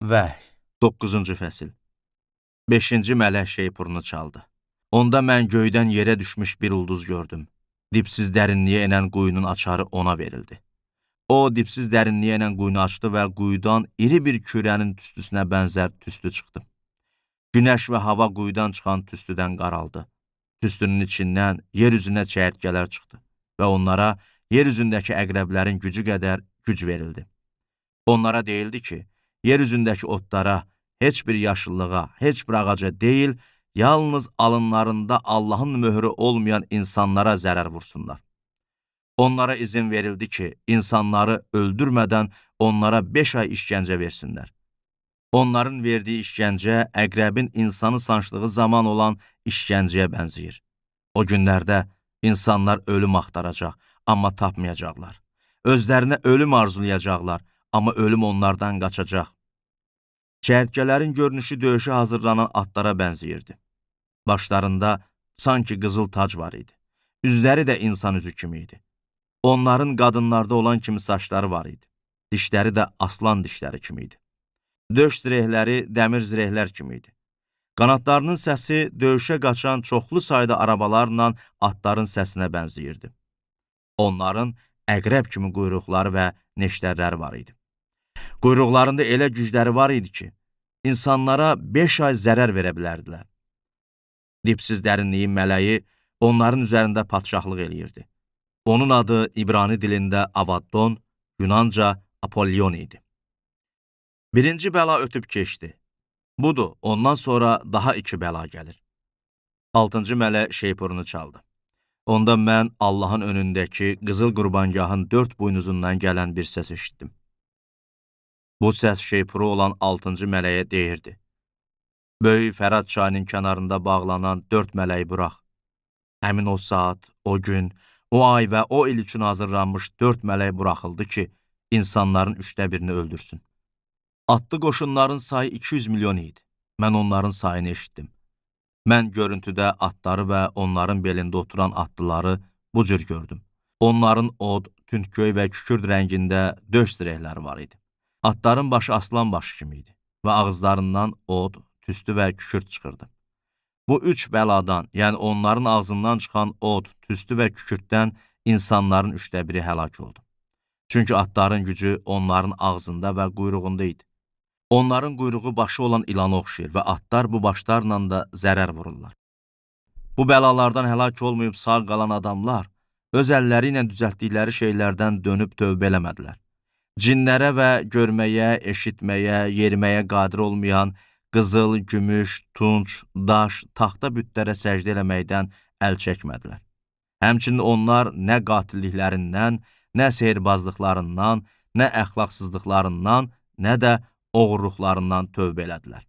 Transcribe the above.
Vəhy 9-cu fəsil 5-ci mələk şeypurunu çaldı. Onda mən göydən yerə düşmüş bir ulduz gördüm. Dipsiz dərinliyə enən quyunun açarı ona verildi. O, dipsiz dərinliyə enən quyunu açdı və quyudan iri bir kürənin tüstüsünə bənzər tüstü çıxdı. Günəş və hava quyudan çıxan tüstüdən qaraldı. Tüstünün içindən yer üzünə çəyirtkələr çıxdı və onlara yer üzündəki əqrəblərin gücü qədər güc verildi. Onlara deyildi ki, yer üzündəki otlara, heç bir yaşıllığa, heç bir ağaca deyil, yalnız alınlarında Allahın möhrü olmayan insanlara zərər vursunlar. Onlara izin verildi ki, insanları öldürmədən onlara 5 ay işgəncə versinlər. Onların verdiyi işgəncə əqrəbin insanı sancdığı zaman olan işgəncəyə bənzəyir. O günlərdə insanlar ölüm axtaracaq, amma tapmayacaqlar. Özlərinə ölüm arzulayacaqlar, amma ölüm onlardan qaçacaq. Çəyirtkələrin görünüşü döyüşə hazırlanan atlara bənzəyirdi. Başlarında sanki qızıl tac var idi. Üzləri də insan üzü kimi idi. Onların qadınlarda olan kimi saçları var idi. Dişləri də aslan dişləri kimi idi. Döş zirehləri dəmir zirehlər kimi idi. Qanadlarının səsi döyüşə qaçan çoxlu sayda arabalarla atların səsinə bənzəyirdi. Onların əqrəb kimi quyruqları və neştərləri var idi. Quyruqlarında elə gücləri var idi ki, insanlara 5 ay zərər verə bilərdilər. Dipsiz dərinliyin mələyi onların üzərində padşahlıq eləyirdi. Onun adı İbrani dilində Avaddon, Yunanca Apollyon idi. Birinci bəla ötüb keçdi. Budur, ondan sonra daha 2 bəla gəlir. 6-cı mələk şeypurunu çaldı. Onda mən Allahın önündəki qızıl qurbangahın 4 buynuzundan gələn bir səs eşitdim. Bu səs şeypuru olan 6-cı mələyə deyirdi: Böyük Fərad çayının kənarında bağlanan 4 mələyi burax. Həmin o saat, o gün, o ay və o il üçün hazırlanmış 4 mələk buraxıldı ki, insanların 3də birini öldürsün. Atlı qoşunların sayı 200 milyon idi. Mən onların sayını eşitdim. Mən görüntüdə atları və onların belində oturan atlıları bu cür gördüm. Onların od, tündgöy və kükürd rəngində döş zirehləri var idi. Atların başı aslan başı kimi idi və ağızlarından od, tüstü və kükürd çıxırdı. Bu 3 bəladan, yəni onların ağzından çıxan od, tüstü və kükürddən insanların 3də biri həlak oldu. Çünki atların gücü onların ağzında və quyruğunda idi. Onların quyruğu başı olan ilana oxşayır və atlar bu başlarla da zərər vururlar. Bu bəlalardan həlak olmayıb sağ qalan adamlar öz əlləri ilə düzəltdikləri şeylərdən dönüb tövbə eləmədilər. Cinlərə və görməyə, eşitməyə, yeriməyə qadir olmayan qızıl, gümüş, tunç, daş, taxta bütlərə səcdə eləməkdən əl çəkmədilər. Həmçinin onlar nə qatilliklərindən, nə sehirbazlıqlarından, nə əxlaqsızlıqlarından, nə də oğurluqlarından tövbə elədilər.